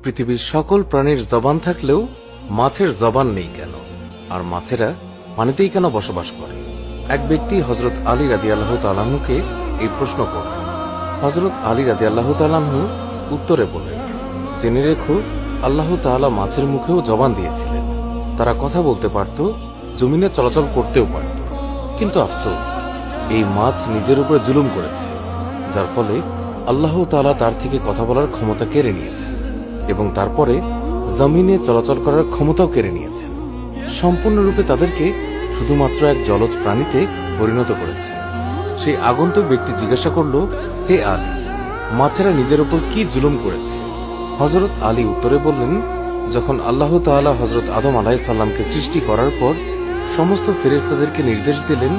পৃথিবীর সকল প্রাণীর জবান থাকলেও মাছের জবান নেই কেন, আর মাছেরা পানিতেই কেন বসবাস করে? এক ব্যক্তি হযরত আলী রাদিয়াল্লাহু তাআলা আনহুকে এই প্রশ্ন করলেন। হযরত আলী রাদিয়াল্লাহু তাআলা আনহু উত্তরে বললেন, জেনে রেখো, আল্লাহ তাআলা মাছের মুখেও জবান দিয়েছিলেন। তারা কথা বলতে পারত, জমিনে চলাচল করতেও পারত, কিন্তু আফসোস, এই মাছ নিজের উপরে জুলুম করেছে, যার ফলে আল্লাহ তাআলা তার থেকে কথা বলার ক্ষমতা কেড়ে নিয়েছেন এবং তারপরে জমিনে চলাচল করার ক্ষমতাও কেড়ে নিয়েছেন। সম্পূর্ণরূপে তাদেরকে শুধুমাত্র এক জলজ প্রাণীতে পরিণত করেছে। সেই আগন্তুক ব্যক্তি জিজ্ঞাসা করল, হে আলী, মাছেরা নিজের উপর কি জুলুম করেছে? হযরত আলী উত্তরে বললেন, যখন আল্লাহ তাআলা হযরত আদম আলাইহিস সালামকে সৃষ্টি করার পর সমস্ত ফেরেশতাদেরকে নির্দেশ দিলেন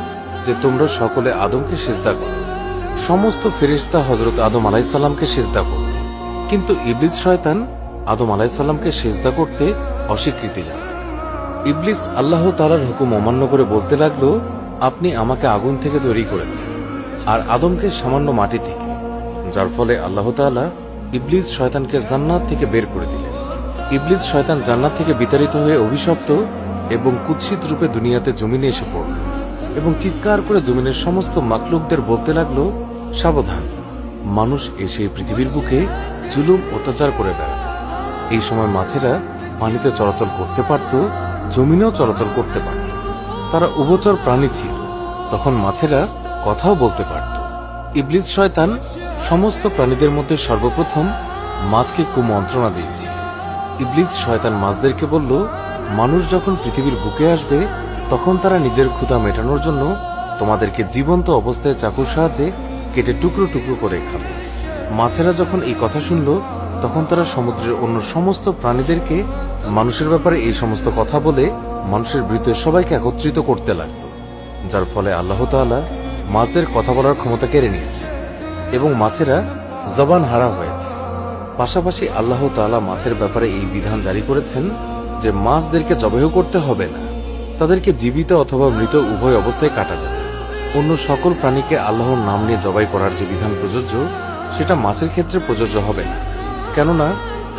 যে তোমরা সকলে আদমকে সিজদা করো। সমস্ত ফেরেশতা হযরত আদম আলাইহিস সালামকে সিজদা করল, কিন্তু ইবলিস শয়তান আদম আলাইহিস সালামকে সিজদা করতে অস্বীকৃতি জানায়। ইবলিস আল্লাহ তাআলার হুকুম অমান্য করে বলতে লাগলো, আপনি আমাকে আগুন থেকে তৈরি করেছেন আর আদমকে সামান্য মাটি থেকে, যার ফলে আল্লাহ তাআলা ইবলিস শয়তানকে জান্নাত থেকে বের করে দিলেন। ইবলিস শয়তান জান্নাত থেকে বিতাড়িত হয়ে অভিশপ্ত এবং কুৎসিত রূপে দুনিয়াতে জমিনে এসে পড়ল এবং চিৎকার করে জমিনের সমস্ত মাখলুকদের বলতে লাগলো, সাবধান, মানুষ এসে পৃথিবীর বুকে জুলুম অত্যাচার করে বেড়াবে। এই সময় মাছেরা পানিতে চলাচল করতে পারত, জমিনেও চলাচল করতে পারত। তারা উভচর প্রাণী ছিল, তখন মাছেরা কথাও বলতে পারত। ইবলিস শয়তান সমস্ত প্রাণীদের মধ্যে সর্বপ্রথম মাছকে কুমন্ত্রণা দিয়েছিল। ইবলিস শয়তান মাছদেরকে বলল, মানুষ যখন পৃথিবীর বুকে আসবে তখন তারা নিজের ক্ষুধা মেটানোর জন্য তোমাদেরকে জীবন্ত অবস্থায় চাকুর সাহায্যে কেটে টুকরো টুকরো করে খাবে। মাছেরা যখন এই কথা শুনল তখন তারা সমুদ্রের অন্য সমস্ত প্রাণীদেরকে মানুষের ব্যাপারে এই সমস্ত কথা বলে মানুষের বিরুদ্ধে সবাইকে একত্রিত করতে লাগল, যার ফলে আল্লাহ তাআলা মাছদের কথা বলার ক্ষমতা কেড়ে নিয়েছে এবং মাছেরা জবান হারা হয়েছে। পাশাপাশি আল্লাহ তাআলা মাছের ব্যাপারে এই বিধান জারি করেছেন যে মাছদেরকে জবাই করতে হবে না, তাদেরকে জীবিত অথবা মৃত উভয় অবস্থায় কাটা যাবে। অন্য সকল প্রাণীকে আল্লাহর নাম নিয়ে জবাই করার যে বিধান প্রযোজ্য সেটা মাছের ক্ষেত্রে প্রযোজ্য হবে না, কেননা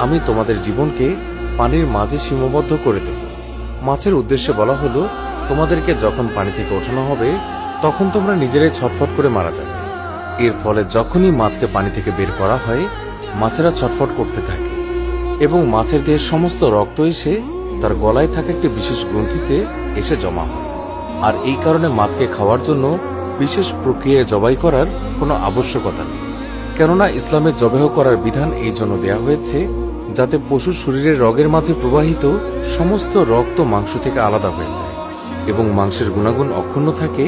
আমি তোমাদের জীবনকে পানির মাঝে সীমাবদ্ধ করে দেব। মাছের উদ্দেশ্যে বলা হলো, তোমাদেরকে যখন পানি থেকে ওঠানো হবে তখন তোমরা নিজেরাই ছটফট করে মারা যাবে। এর ফলে যখনই মাছকে পানি থেকে বের করা হয় মাছেরা ছটফট করতে থাকে এবং মাছের দেহের সমস্ত রক্ত এসে তার গলায় থাকা একটি বিশেষ গ্রন্থিতে এসে জমা হয়। আর এই কারণে মাছকে খাওয়ার জন্য বিশেষ প্রক্রিয়ায় জবাই করার কোনো আবশ্যকতা নেই, কেননা ইসলামে জবাই করার বিধান এই জন্য দেয়া হয়েছে যাতে পশুর শরীরের রগের মাঝে প্রবাহিত সমস্ত রক্ত মাংস থেকে আলাদা হয়ে যায় এবং মাংসের গুণাগুণ অক্ষুণ্ণ থাকে,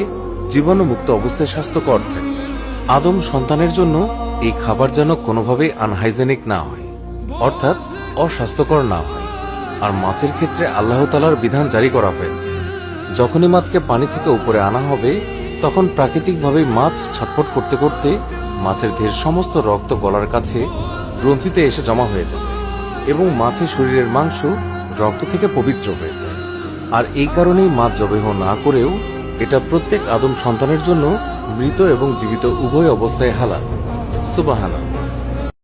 জীবাণুমুক্ত অবস্থায় স্বাস্থ্যকর থাকে। আদম সন্তানের জন্য এই খাবার যেন কোনোভাবেই আনহাইজেনিক না হয়, অর্থাৎ অস্বাস্থ্যকর না হয়। আর মাছের ক্ষেত্রে আল্লাহ তাআলার বিধান জারি করা হয়েছে, যখনই মাছকে পানি থেকে উপরে আনা হবে তখন প্রাকৃতিকভাবেই মাছ ছটফট করতে করতে মাছের দেহের সমস্ত রক্ত গলার কাছে গ্রন্থিতে এসে জমা হয়ে যাবে এবং মাছের শরীরের মাংস রক্ত থেকে পবিত্র হয়ে যায়। আর এই কারণেই মাছ জবাই না করেও এটা প্রত্যেক আদম সন্তানের জন্য মৃত এবং জীবিত উভয় অবস্থায় হালাল। সুবহানাল্লাহ।